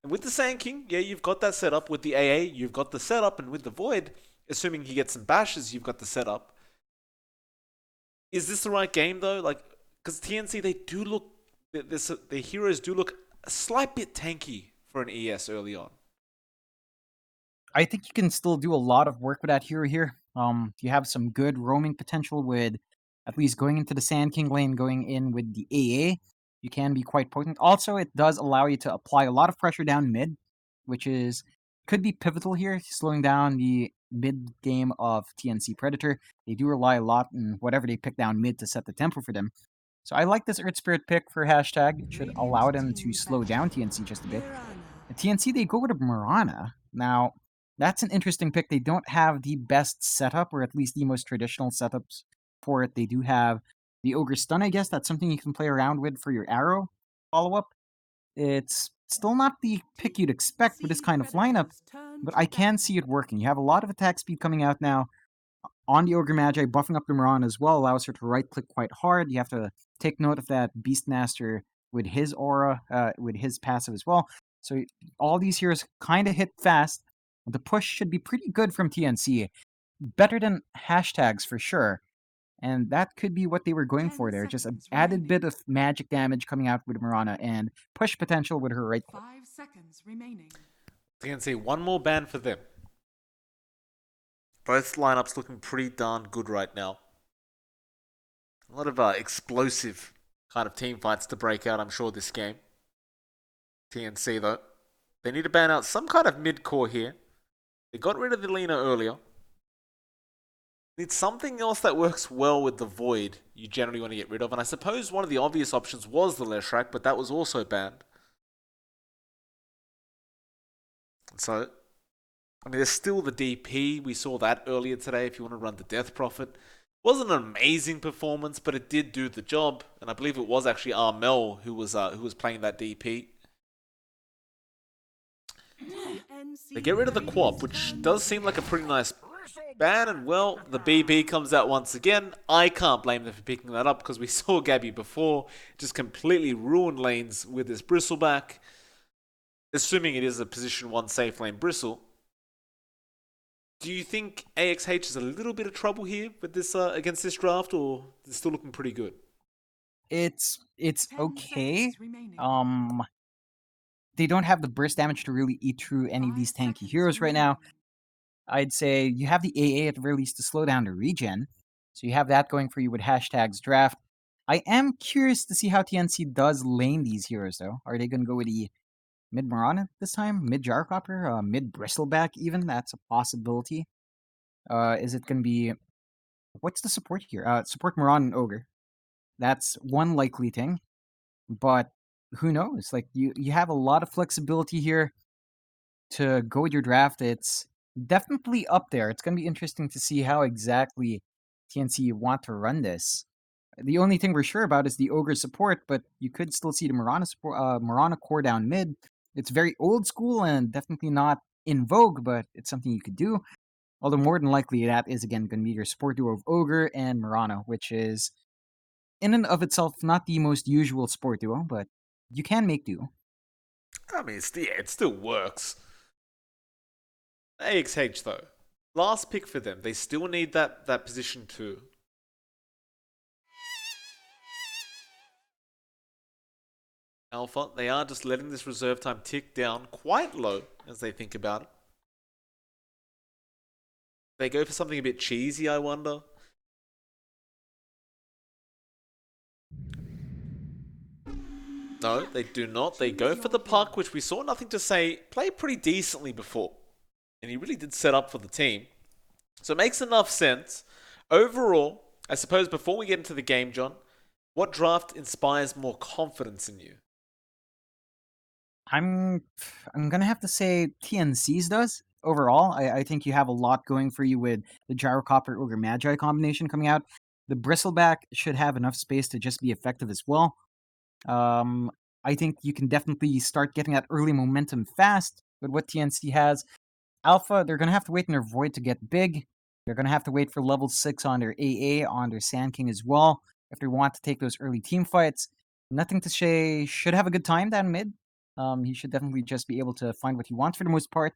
And with the Sand King, yeah, you've got that set up. With the AA, you've got the setup, and with the Void, assuming he gets some bashes, you've got the setup. Is this the right game though? Like, because TNC they do look, their heroes do look a slight bit tanky for an ES early on. I think you can still do a lot of work with that hero here. You have some good roaming potential with at least going into the Sand King lane, going in with the AA. You can be quite potent. Also, it does allow you to apply a lot of pressure down mid, which is could be pivotal here, slowing down the mid game of TNC Predator. They do rely a lot on whatever they pick down mid to set the tempo for them. So I like this Earth Spirit pick for hashtag. It should allow Radiant them to team slow battle. down TNC just a bit. Mirana. At TNC, they go with a Mirana. Now, that's an interesting pick. They don't have the best setup, or at least the most traditional setups for it. They do have the Ogre Stun, I guess. That's something you can play around with for your arrow follow up. It's still not the pick you'd expect with this TNC kind of lineup, Predators turn but to I can battle. see it working. You have a lot of attack speed coming out now on the Ogre Magi. Buffing up the Mirana as well allows her to right click quite hard. You have to take note of that Beastmaster with his aura, with his passive as well. So all these heroes kind of hit fast. The push should be pretty good from TNC. Better than hashtags for sure. And that could be what they were going 10 for there. Just an seconds added bit remaining. of magic damage coming out with Mirana and push potential with her right click. 5 seconds remaining. TNC, one more ban for them. Both lineups looking pretty darn good right now. A lot of explosive kind of team fights to break out, I'm sure, this game. TNC, though. They need to ban out some kind of mid-core here. They got rid of the Lina earlier. Need something else that works well with the Void you generally want to get rid of. And I suppose one of the obvious options was the Leshrac, but that was also banned. So, I mean, there's still the DP. We saw that earlier today if you want to run the Death Prophet. Wasn't an amazing performance, but it did do the job. And I believe it was actually Armel who was playing that DP. They get rid of the Quap, which does seem like a pretty nice ban, and well, the BB comes out once again. I can't blame them for picking that up because we saw Gabby before just completely ruin lanes with this Bristleback. Assuming it is a position 1 safe lane Bristle. Do you think AXH is a little bit of trouble here with this against this draft, or is it still looking pretty good? It's 10 okay. seconds remaining. They don't have the burst damage to really eat through any of 5 these tanky seconds heroes right now. remaining. I'd say you have the AA at the very least to slow down the regen. So you have that going for you with hashtags draft. I am curious to see how TNC does lane these heroes, though. Are they going to go with the mid Marana this time? Mid Jarcopper? Mid Bristleback, even? That's a possibility. Is it going to be. What's the support here? Support Moran and Ogre. That's one likely thing. But who knows? Like, you have a lot of flexibility here to go with your draft. It's definitely up there. It's going to be interesting to see how exactly TNC want to run this. The only thing we're sure about is the Ogre support, but you could still see the Marana core down mid. It's very old school and definitely not in vogue, but it's something you could do. Although more than likely that is again going to be your support duo of Ogre and Marana, which is in and of itself not the most usual sport duo, but you can make do. I mean, it still works. AXH though, last pick for them. They still need that position 2. Alpha, they are just letting this reserve time tick down quite low as they think about it. They go for something a bit cheesy, I wonder. No, they do not. They go for the puck, which we saw Nothing to Say play pretty decently before. And he really did set up for the team. So it makes enough sense. Overall, I suppose before we get into the game, John, what draft inspires more confidence in you? I'm gonna have to say TNC's does overall. I think you have a lot going for you with the Gyrocopter Ogre Magi combination coming out. The Bristleback should have enough space to just be effective as well. Um, I think you can definitely start getting that early momentum fast with what TNC has. Alpha, they're gonna have to wait in their Void to get big. They're gonna have to wait for level 6 on their AA, on their Sand King as well, if they want to take those early team fights. Nothing to say should have a good time down mid. He should definitely just be able to find what he wants for the most part.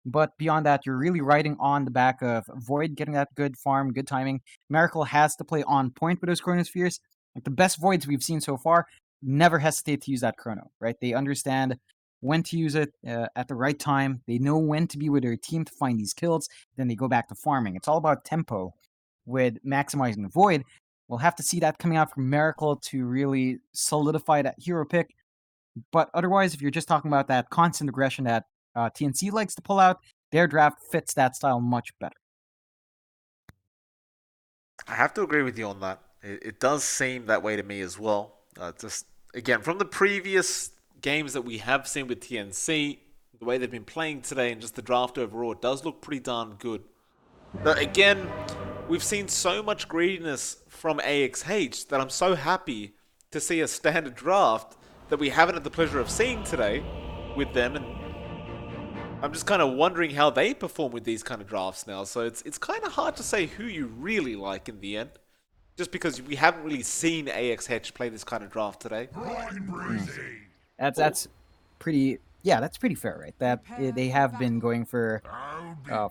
But beyond that, you're really riding on the back of Void getting that good farm, good timing. Miracle has to play on point with those Chronospheres. Like the best Voids we've seen so far, never hesitate to use that Chrono, right? They understand when to use it at the right time. They know when to be with their team to find these kills. Then they go back to farming. It's all about tempo with maximizing the Void. We'll have to see that coming out from Miracle to really solidify that hero pick. But otherwise, if you're just talking about that constant aggression that TNC likes to pull out, their draft fits that style much better. I have to agree with you on that. It does seem that way to me as well. Just again, from the previous games that we have seen with TNC, the way they've been playing today, and just the draft overall, it does look pretty darn good. But again, we've seen so much greediness from AXH that I'm so happy to see a standard draft that we haven't had the pleasure of seeing today with them, and I'm just kind of wondering how they perform with these kind of drafts now. So it's kind of hard to say who you really like in the end, just because we haven't really seen AXH play this kind of draft today. That's pretty. Yeah, that's pretty fair, right? That they have been going for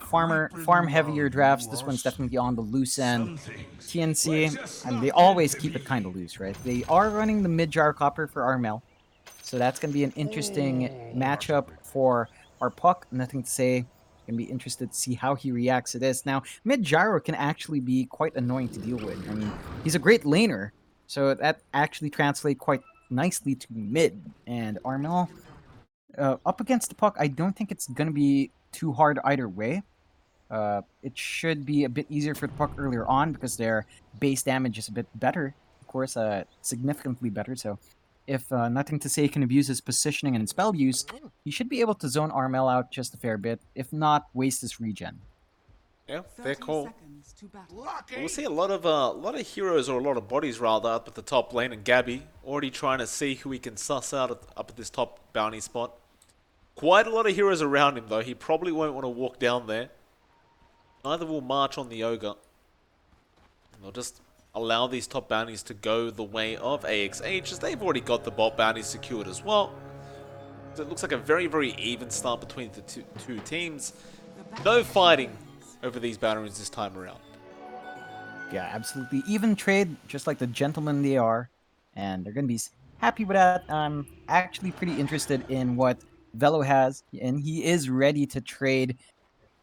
farm heavier drafts. This one's definitely on the loose end. TNC, and they always keep it kind of loose, right? They are running the mid gyrocopter for Armel, so that's going to be an interesting matchup for our puck. Nothing to say. Gonna be interested to see how he reacts to this. Now, mid gyro can actually be quite annoying to deal with. I mean, he's a great laner, so that actually translates quite nicely to mid. And Armel, up against the puck, I don't think it's gonna be too hard either way. It should be a bit easier for the puck earlier on because their base damage is a bit better, of course, significantly better. So if Nothing to Say can abuse his positioning and spell use, he should be able to zone Armel out just a fair bit, if not waste his regen. Yeah, fair call. We'll see a lot of heroes, or a lot of bodies rather, up at the top lane, and Gabby already trying to see who he can suss out up at this top bounty spot. Quite a lot of heroes around him though. He probably won't want to walk down there. Neither will March on the Ogre. And they'll just allow these top bounties to go the way of AXH, as they've already got the bot bounties secured as well. So it looks like a very, very even start between the two teams. No fighting over these boundaries this time around. Yeah, absolutely. Even trade, just like the gentlemen they are. And they're going to be happy with that. I'm actually pretty interested in what Velo has. And he is ready to trade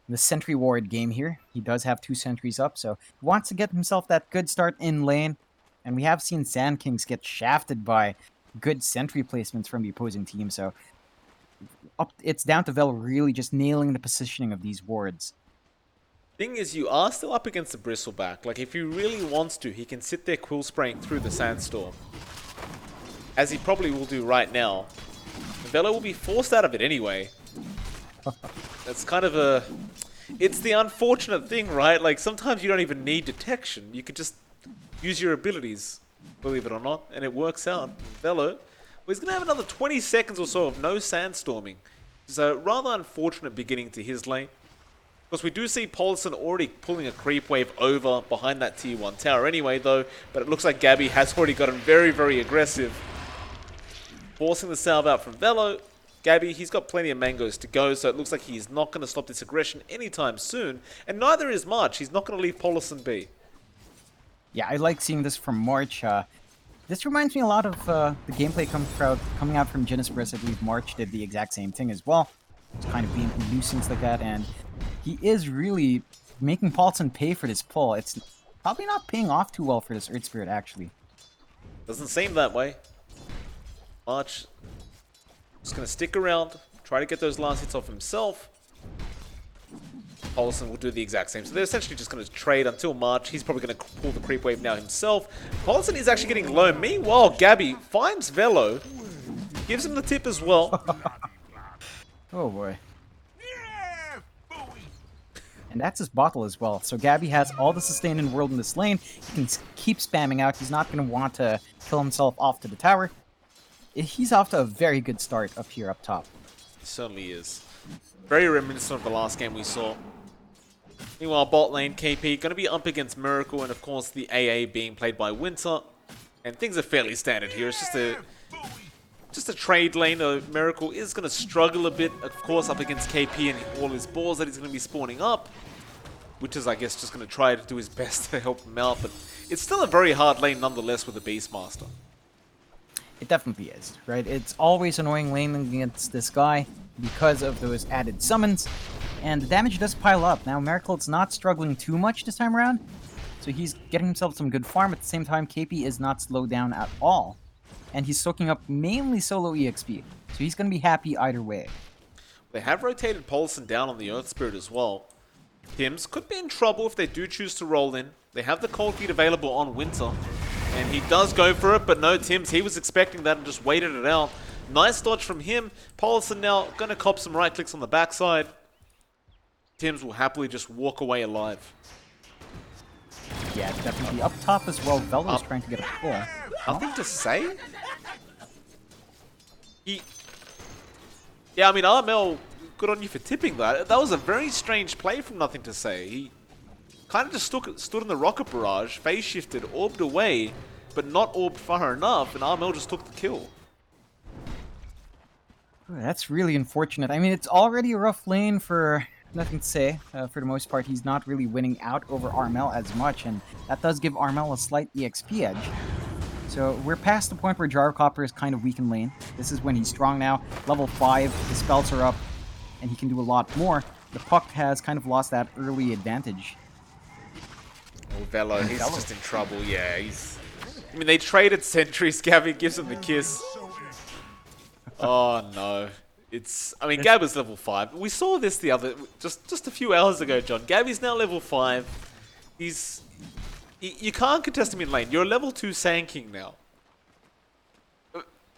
the Sentry Ward game here. He does have 2 sentries up, so he wants to get himself that good start in lane. And we have seen Sand Kings get shafted by good sentry placements from the opposing team. So it's down to Velo really just nailing the positioning of these wards. Thing is, you are still up against the Bristleback. Like, if he really wants to, he can sit there quill spraying through the Sandstorm, as he probably will do right now. Velo will be forced out of it anyway. That's kind of a... It's the unfortunate thing, right? Like, sometimes you don't even need detection. You could just use your abilities, believe it or not, and it works out. Velo, well, he's going to have another 20 seconds or so of no sandstorming. It's a rather unfortunate beginning to his lane. Because we do see Paulson already pulling a creep wave over behind that tier 1 tower anyway, though. But it looks like Gabby has already gotten very, very aggressive. Forcing the salve out from Velo. Gabby, he's got plenty of mangoes to go, so it looks like he's not going to stop this aggression anytime soon. And neither is March. He's not going to leave Paulson be. Yeah, I like seeing this from March. This reminds me a lot of the gameplay coming out from Genesis. I believe March did the exact same thing as well. It's kind of being a nuisance like that, and he is really making Paulson pay for this pull. It's probably not paying off too well for this Earth Spirit, actually. Doesn't seem that way. March just going to stick around, try to get those last hits off himself. Paulson will do the exact same. So they're essentially just going to trade until March. He's probably going to pull the creep wave now himself. Paulson is actually getting low. Meanwhile, Gabby finds Velo, gives him the tip as well. Oh boy. And that's his bottle as well. So Gabby has all the sustain in the world in this lane. He can keep spamming out. He's not going to want to kill himself off to the tower. He's off to a very good start up here up top. He certainly is. Very reminiscent of the last game we saw. Meanwhile, bot lane, KP, going to be up against Miracle, and of course the AA being played by Winter. And things are fairly standard here. It's just a just a trade lane. Miracle is going to struggle a bit, of course, up against KP and all his balls that he's going to be spawning up, which is, I guess, just going to try to do his best to help him out. But it's still a very hard lane nonetheless with the Beastmaster. It definitely is, right? It's always annoying laning against this guy because of those added summons, and the damage does pile up. Now, Miracle's not struggling too much this time around, so he's getting himself some good farm. At the same time, KP is not slowed down at all, and he's soaking up mainly solo EXP, so he's going to be happy either way. They have rotated Paulson down on the Earth Spirit as well. Tims could be in trouble if they do choose to roll in. They have the cold feet available on Winter, and he does go for it, but no, Tims, he was expecting that and just waited it out. Nice dodge from him. Paulson now going to cop some right clicks on the backside. Tims will happily just walk away alive. Yeah, definitely. Up top as well, Velo is trying to get a pull. Nothing to say? Yeah, I mean, RML, good on you for tipping that. That was a very strange play from Nothing to Say. He kind of just stood in the rocket barrage, phase shifted, orbed away, but not orbed far enough, and RML just took the kill. That's really unfortunate. I mean, it's already a rough lane for Nothing to Say. For the most part, he's not really winning out over Armel as much, and that does give Armel a slight EXP edge. So we're past the point where Gyrocopter is kind of weak in lane. This is when he's strong now. Level 5, his spells are up, and he can do a lot more. The Puck has kind of lost that early advantage. Oh, Velo, he's just in trouble. Yeah, he's... I mean, they traded sentries. Gabby gives him the kiss. Oh, no. It's... I mean, Gabby's level 5. We saw this the other... Just a few hours ago, John. Gabby's now level 5. He's... You can't contest him in lane. You're a level 2 Sand King now.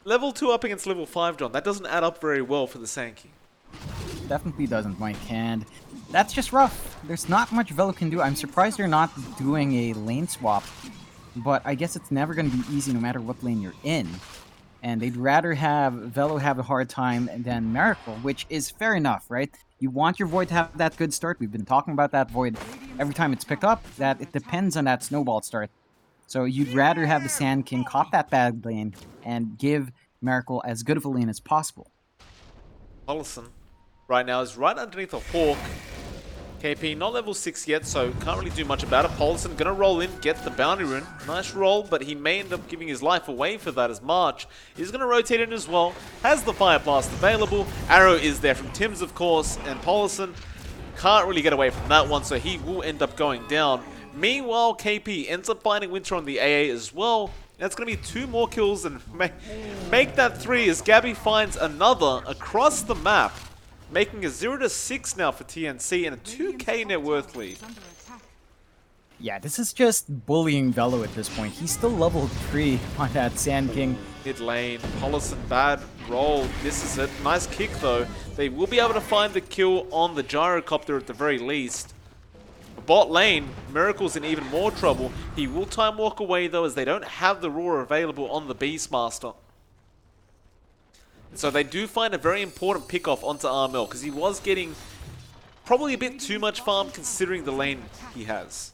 Level 2 up against level 5, John. That doesn't add up very well for the Sand King. Definitely doesn't, Mike, and that's just rough. There's not much Velo can do. I'm surprised they're not doing a lane swap, but I guess it's never going to be easy no matter what lane you're in. And they'd rather have Velo have a hard time than Miracle, which is fair enough, right? You want your Void to have that good start. We've been talking about that Void every time it's picked up, that it depends on that snowball start. So you'd rather have the Sand King cop that bad lane and give Miracle as good of a lane as possible. Paulson right now is right underneath a Hawk. KP not level 6 yet, so can't really do much about it. Paulson gonna roll in, get the bounty rune. Nice roll, but he may end up giving his life away for that as March is gonna rotate in as well. Has the Fire Blast available. Arrow is there from Tims, of course, and Paulson can't really get away from that one, so he will end up going down. Meanwhile, KP ends up finding Winter on the AA as well. That's going to be 2 more kills and make that 3 as Gabby finds another across the map, making a 0-6 now for TNC and a 2k net worth lead. Yeah, this is just bullying Velo at this point. He's still level 3 on that Sand King. Mid lane, Paulson, bad roll, misses it. Nice kick though. They will be able to find the kill on the Gyrocopter at the very least. Bot lane, Miracle's in even more trouble. He will time walk away though, as they don't have the Roar available on the Beastmaster. So they do find a very important pick off onto Armel, because he was getting probably a bit too much farm considering the lane he has.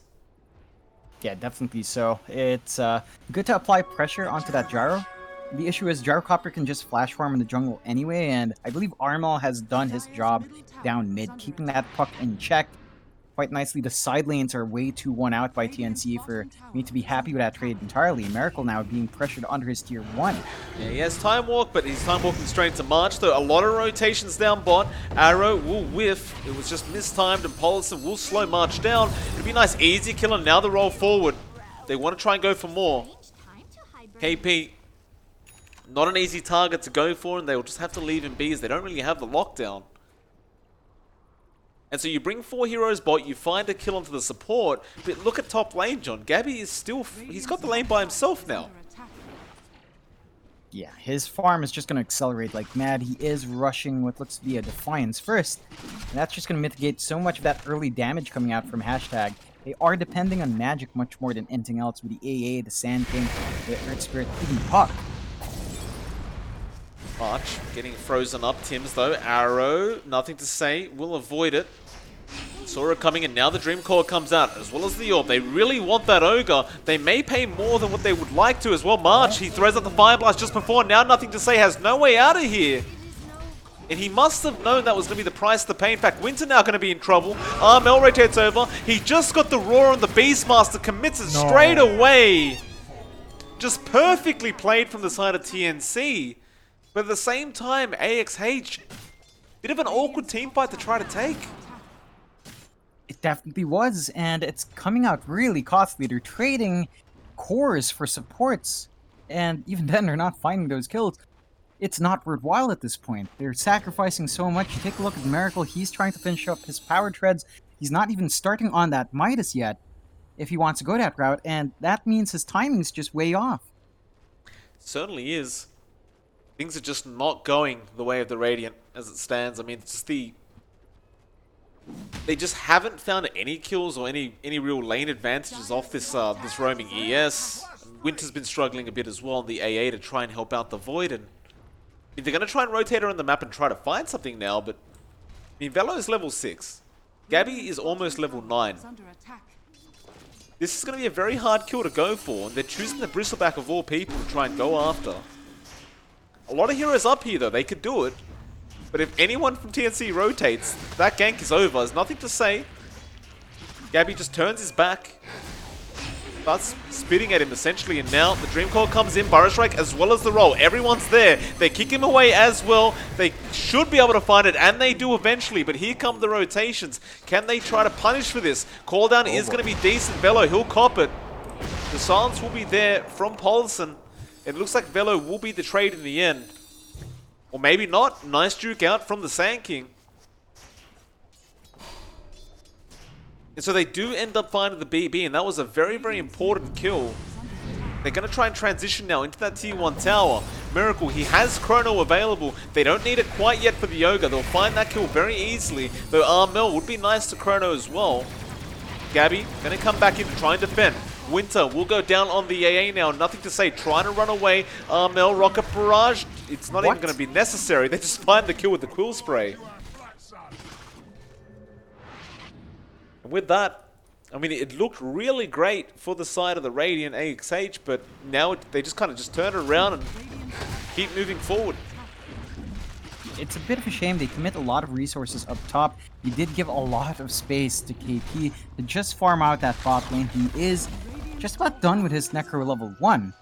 Yeah, definitely so. It's good to apply pressure onto that Gyro. The issue is Gyrocopter can just flash farm in the jungle anyway, and I believe Armel has done his job down mid, keeping that Puck in check quite nicely. The side lanes are way too won out by TNC for me to be happy with that trade entirely. Miracle now being pressured under his tier 1. Yeah, he has time walk, but he's time walking straight into March, though. A lot of rotations down bot. Arrow will whiff. It was just mistimed, and Paulson will slow March down. It'll be a nice easy kill, and now the roll forward. They want to try and go for more. KP, not an easy target to go for, and they will just have to leave him be as they don't really have the lockdown. And so you bring 4 heroes bot, you find a kill onto the support, but look at top lane, John. Gabby is still... he's got the lane by himself now. Yeah, his farm is just going to accelerate like mad. He is rushing what looks to be a Defiance first, and that's just going to mitigate so much of that early damage coming out from Hashtag. They are depending on magic much more than anything else with the AA, the Sand King, the Earth Spirit, even Puck. March getting frozen up. Tims, though. Arrow, nothing to say. Will avoid it. Saw it coming, and now the Dream Core comes out, as well as the Orb. They really want that Ogre. They may pay more than what they would like to as well. March, he throws out the Fire Blast just before. Now nothing to say, has no way out of here. And he must have known that was going to be the price to pay. In fact, Winter now going to be in trouble. Armel rotates over. He just got the Roar on the Beastmaster, commits it straight away. Just perfectly played from the side of TNC. But at the same time, AXH, bit of an awkward team fight to try to take. It definitely was, and it's coming out really costly. They're trading cores for supports, and even then they're not finding those kills. It's not worthwhile at this point. They're sacrificing so much. You take a look at Miracle, he's trying to finish up his power treads. He's not even starting on that Midas yet, if he wants to go that route, and that means his timing's just way off. Certainly is. Things are just not going the way of the Radiant as it stands. I mean, it's just they just haven't found any kills or any real lane advantages off this this roaming ES. Winter's been struggling a bit as well on the AA to try and help out the Void, and I mean, they're going to try and rotate around the map and try to find something now, but I mean, Velo is level 6. Gabby is almost level 9. This is going to be a very hard kill to go for, and they're choosing the Bristleback of all people to try and go after. A lot of heroes up here though, they could do it. But if anyone from TNC rotates, that gank is over. There's nothing to say. Gabby just turns his back. Starts spitting at him essentially, and now the Dream Core comes in, Burrow Strike as well as the roll. Everyone's there. They kick him away as well. They should be able to find it, and they do eventually, but here come the rotations. Can they try to punish for this? Call down is going to be decent. Velo, he'll cop it. The silence will be there from Paulson. It looks like Velo will be the trade in the end. Or maybe not. Nice juke out from the Sand King. And so they do end up finding the BB, and that was a very, very important kill. They're going to try and transition now into that tier 1 tower. Miracle, he has Chrono available. They don't need it quite yet for the Ogre. They'll find that kill very easily. Though Armel would be nice to Chrono as well. Gabby going to come back in to try and defend. Winter will go down on the AA now. Nothing to say. Trying to run away. Armel, Rocket Barrage. It's not even going to be necessary. They just find the kill with the Quill Spray. And with that, I mean, it looked really great for the side of the Radiant AXH, but now they just kind of just turn it around and keep moving forward. It's a bit of a shame. They commit a lot of resources up top. He did give a lot of space to KP to just farm out that bot lane. He is just about done with his Necro level 1.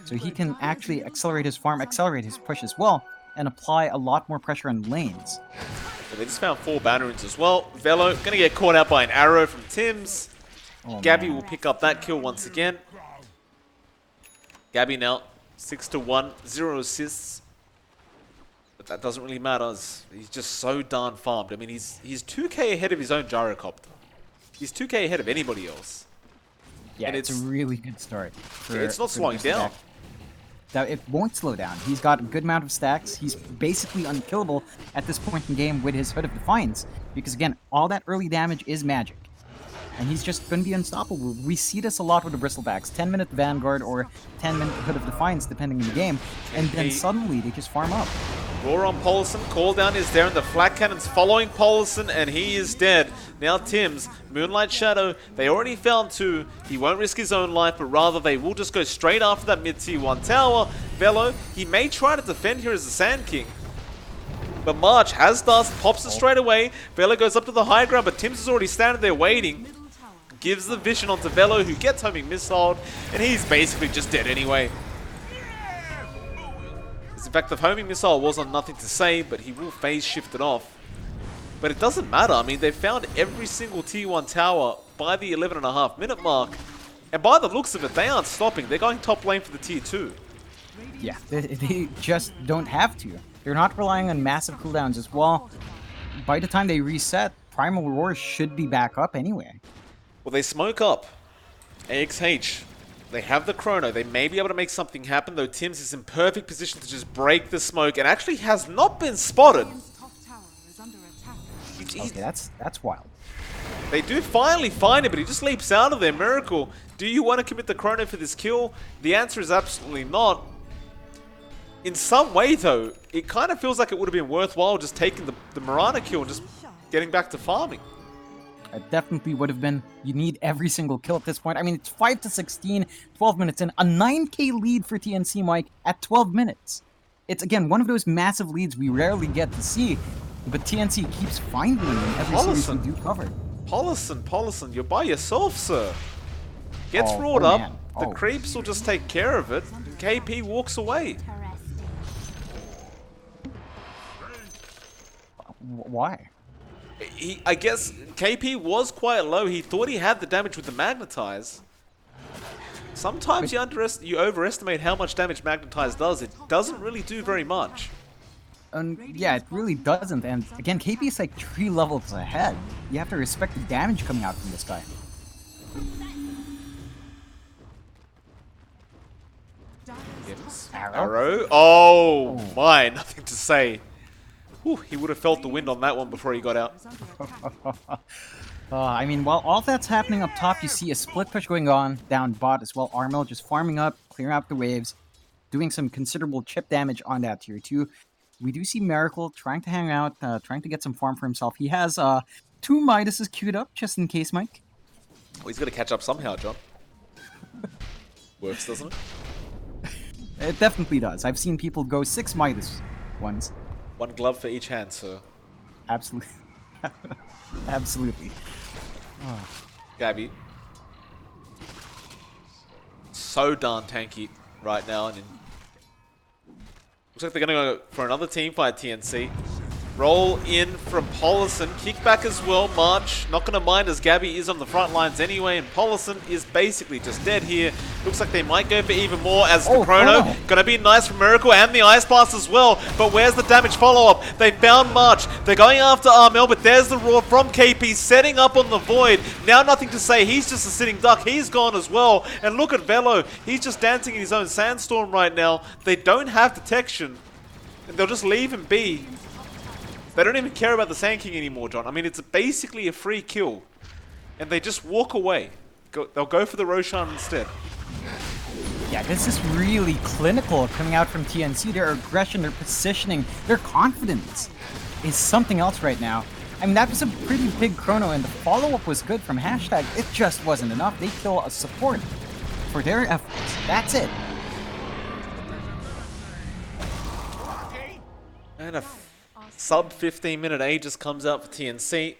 So he can actually accelerate his farm, accelerate his push as well, and apply a lot more pressure on lanes. So they just found 4 Bannerins as well. Velo going to get caught out by an arrow from Tims. Oh, Gabby man. will pick up that kill once again. Gabby now 6-1, 0 assists. But that doesn't really matter. He's just so darn farmed. I mean, he's 2k ahead of his own Gyrocopter. He's 2k ahead of anybody else. Yeah, and it's a really good start. It's not slowing down. Now, it won't slow down. He's got a good amount of stacks. He's basically unkillable at this point in game with his Hood of Defiance. Because again, all that early damage is magic. And he's just going to be unstoppable. We see this a lot with the Bristlebacks. 10-minute Vanguard or 10-minute Hood of Defiance, depending on the game. And then suddenly they just farm up. Roar on Paulson, call down is there, and the Flak Cannon's following Paulson, and he is dead. Now Tims, Moonlight Shadow, they already found 2. He won't risk his own life, but rather they will just go straight after that mid-tier 1 tower. Velo, he may try to defend here as the Sand King. But March has dust, pops it straight away. Velo goes up to the high ground, but Tims is already standing there waiting. Gives the vision onto Velo, who gets homing missile, and he's basically just dead anyway. In fact, the homing missile was on nothing to say, but he will phase shift it off. But it doesn't matter. I mean, they've found every single tier 1 tower by the 11.5 minute mark. And by the looks of it, they aren't stopping. They're going top lane for the tier 2. Yeah, they just don't have to. They're not relying on massive cooldowns as well. By the time they reset, Primal Roar should be back up anyway. Well, they smoke up. AXH. They have the Chrono. They may be able to make something happen, though Tims is in perfect position to just break the smoke and actually has not been spotted. Okay, that's wild. They do finally find it, but he just leaps out of there. Miracle, do you want to commit the Chrono for this kill? The answer is absolutely not. In some way, though, it kind of feels like it would have been worthwhile just taking the Mirana kill and just getting back to farming. That definitely would have been. You need every single kill at this point. I mean, it's 5 to 16, 12 minutes in. A 9k lead for TNC, Mike, at 12 minutes. It's, again, one of those massive leads we rarely get to see, but TNC keeps finding them in every series we do cover. Paulison, you're by yourself, sir. Gets roared up, man. the creeps will just take care of it, and KP walks away. Why? I guess KP was quite low. He thought he had the damage with the Magnetize. Sometimes you overestimate how much damage Magnetize does. It doesn't really do very much. Yeah, it really doesn't. And again, KP is like 3 levels ahead. You have to respect the damage coming out from this guy. Arrow. Oh my, nothing to say. Whew, he would have felt the wind on that one before he got out. I mean, while all that's happening up top, you see a split push going on down bot as well. Armel just farming up, clearing out the waves, doing some considerable chip damage on that tier 2. We do see Miracle trying to hang out, trying to get some farm for himself. He has 2 Midases queued up, just in case, Mike. Well, he's got to catch up somehow, John. Works, doesn't it? It definitely does. I've seen people go 6 Midas once. 1 glove for each hand, sir. Absolutely. Absolutely. Oh. Gabby. So darn tanky right now. And looks like they're going to go for another team fight, TNC. Roll in from Paulison. Kick back as well. March. Not going to mind as Gabby is on the front lines anyway. And Paulison is basically just dead here. Looks like they might go for even more as the Chrono. Going to be nice for Miracle and the Ice Blast as well. But where's the damage follow-up? They found March. They're going after Armel, but there's the roar from KP setting up on the Void. Now nothing to say. He's just a sitting duck. He's gone as well. And look at Velo. He's just dancing in his own sandstorm right now. They don't have detection. And they'll just leave him be. They don't even care about the Sand King anymore, John. I mean, it's basically a free kill. And they just walk away. They'll go for the Roshan instead. Yeah, this is really clinical coming out from TNC. Their aggression, their positioning, their confidence is something else right now. I mean, that was a pretty big chrono, and the follow-up was good from Hashtag. It just wasn't enough. They kill a support for their efforts. That's it. And a sub 15-minute Aegis comes out for TNC.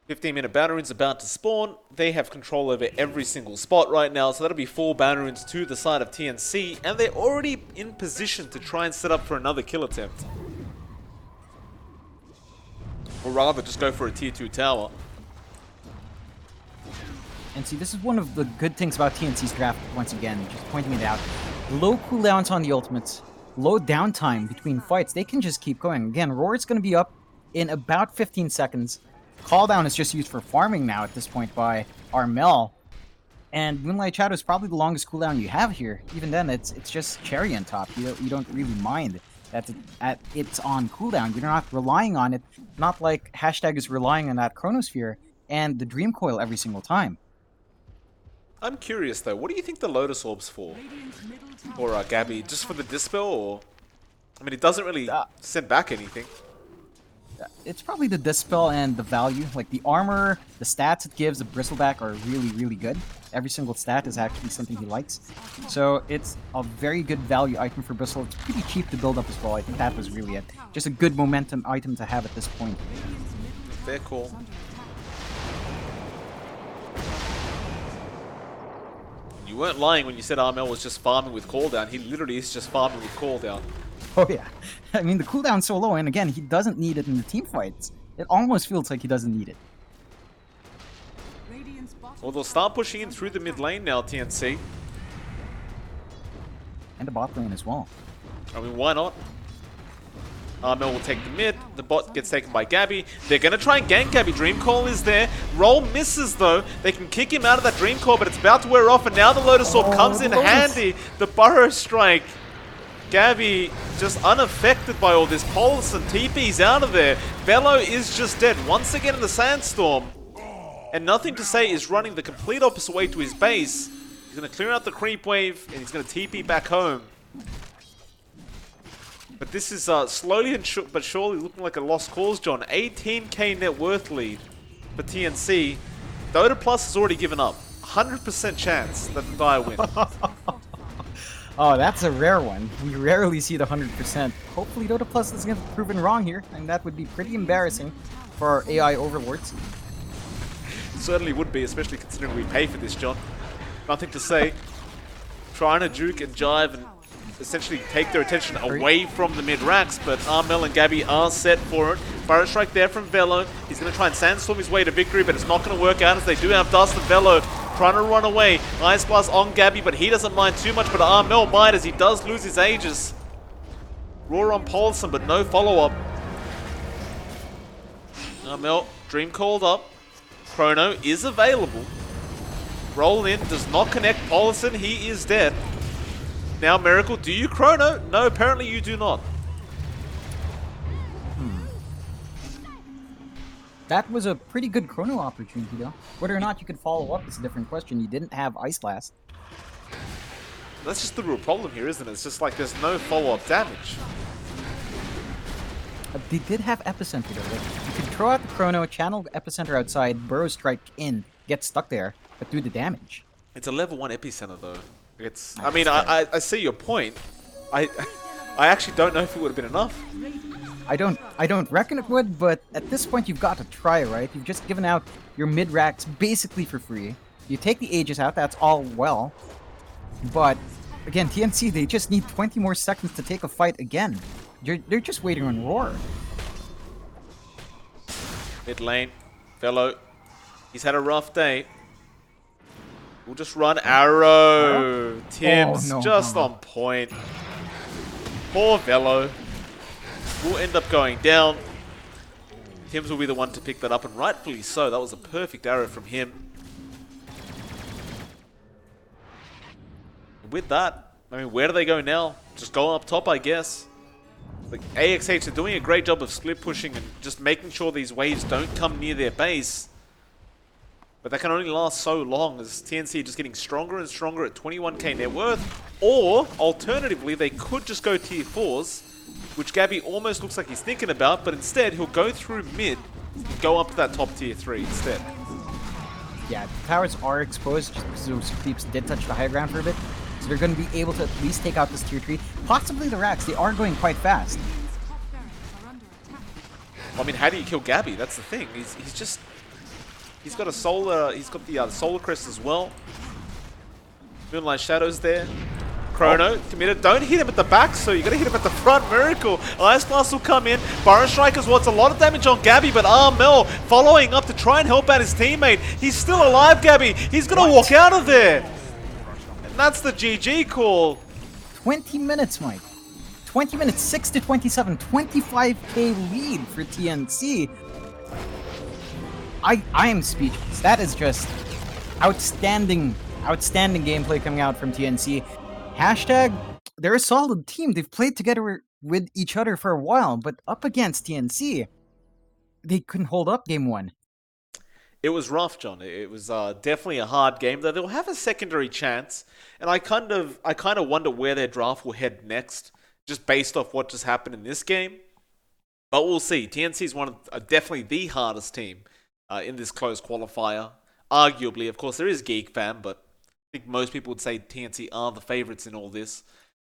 15-minute Banneroon's about to spawn. They have control over every single spot right now, so that'll be 4 Banneroons to the side of TNC, and they're already in position to try and set up for another kill attempt. Or rather, just go for a tier 2 tower. And see, this is one of the good things about TNC's draft, once again, just pointing it out. Low cooldowns on the ultimates, low downtime between fights. They can just keep going. Again, Roar's going to be up in about 15 seconds. Call down is just used for farming now at this point by Armel. And Moonlight Shadow is probably the longest cooldown you have here. Even then, it's just cherry on top. You don't really mind that it's on cooldown. You're not relying on it. Not like Hashtag is relying on that Chronosphere and the Dream Coil every single time. I'm curious though, what do you think the Lotus Orb's for? Or Gabby, just for the Dispel, or? I mean, it doesn't really send back anything. It's probably the Dispel and the value. Like the armor, the stats it gives, the Bristleback are really, really good. Every single stat is actually something he likes. So it's a very good value item for Bristle. It's pretty cheap to build up as well. I think that was really it. Just a good momentum item to have at this point. Fair call. You weren't lying when you said Armel was just farming with cooldown. He literally is just farming with cooldown. Oh yeah. I mean, the cooldown's so low, and again, he doesn't need it in the team fights. It almost feels like he doesn't need it. Well, they'll start pushing in through the mid lane now, TNC. And the bot lane as well. I mean, why not? Armel will take the mid. The bot gets taken by Gabby. They're going to try and gank Gabby. Dream Coil is there. Roll misses, though. They can kick him out of that Dream Coil, but it's about to wear off, and now the Lotus Orb comes in handy. The Burrow Strike. Gabby just unaffected by all this. Paulson TP's out of there. Velo is just dead once again in the Sandstorm. And nothing to say is running the complete opposite way to his base. He's going to clear out the creep wave, and he's going to TP back home. But this is slowly but surely looking like a lost cause, John. 18k net worth lead. for TNC, Dota Plus has already given up. 100% chance that the Dire win. Oh, that's a rare one. We rarely see the 100%. Hopefully Dota Plus doesn't get proven wrong here, and that would be pretty embarrassing for our AI overlords. Certainly would be, especially considering we pay for this, John. Nothing to say. Trying to juke and jive and essentially take their attention away from the mid-racks, but Armel and Gabby are set for it. Burrow Strike there from Velo. He's going to try and sandstorm his way to victory, but it's not going to work out as they do have Dust and Velo trying to run away. Ice Blast on Gabby, but he doesn't mind too much, but Armel might as he does lose his Aegis. Roar on Paulson, but no follow-up. Armel, Dream called up. Chrono is available. Roll in, does not connect Paulson, he is dead. Now Miracle, do you Chrono? No, apparently you do not. That was a pretty good Chrono opportunity, though. Whether or not you could follow up is a different question. You didn't have Ice Blast. That's just the real problem here, isn't it? It's just like there's no follow-up damage. They did have Epicenter, though. You could throw out the Chrono, channel Epicenter outside, Burrow Strike in, get stuck there, but do the damage. It's a level 1 Epicenter, though. It's. I mean, I see your point. I actually don't know if it would have been enough. I don't reckon it would, but at this point you've got to try, right? You've just given out your mid-racks basically for free. You take the Aegis out, that's all well. But, again, TNC, they just need 20 more seconds to take a fight again. They're just waiting on Roar. Mid lane. Velo. He's had a rough day. We'll just run Arrow. Tim's just on point. Poor Velo. Will end up going down. Tim's will be the one to pick that up, and rightfully so. That was a perfect arrow from him. With that, I mean, where do they go now? Just go up top, I guess. Like, AXH are doing a great job of split pushing and just making sure these waves don't come near their base. But that can only last so long as TNC are just getting stronger and stronger at 21k net worth. Or, alternatively, they could just go tier 4s, which Gabby almost looks like he's thinking about, but instead he'll go through mid and go up to that top tier 3 instead. Yeah, the towers are exposed just because those creeps did touch the high ground for a bit. So they're going to be able to at least take out this tier 3. Possibly the racks, they are going quite fast. I mean, how do you kill Gabby? That's the thing. He's got a solar. He's got the solar crest as well. Moonlight Shadows there. Chrono committed. Don't hit him at the back, so you got to hit him at the front. Miracle. Ice Blast will come in. Burrow Strikers wants a lot of damage on Gabby, but Armel following up to try and help out his teammate. He's still alive, Gabby. He's gonna walk out of there. And that's the GG call. 20 minutes, Mike. 20 minutes, 6 to 27, 25k lead for TNC. I am speechless. That is just outstanding gameplay coming out from TNC. Hashtag, they're a solid team. They've played together with each other for a while, but up against TNC, they couldn't hold up game 1. It was rough, John. It was definitely a hard game, though they'll have a secondary chance, and I kind of wonder where their draft will head next, just based off what just happened in this game. But we'll see. TNC is definitely the hardest team in this closed qualifier. Arguably, of course, there is Geek Fam, but I think most people would say TNC are the favorites in all this.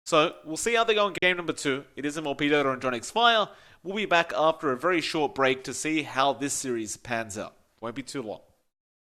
So we'll see how they go in game number 2. It is MLP Dota and John X Fire. We'll be back after a very short break to see how this series pans out. Won't be too long.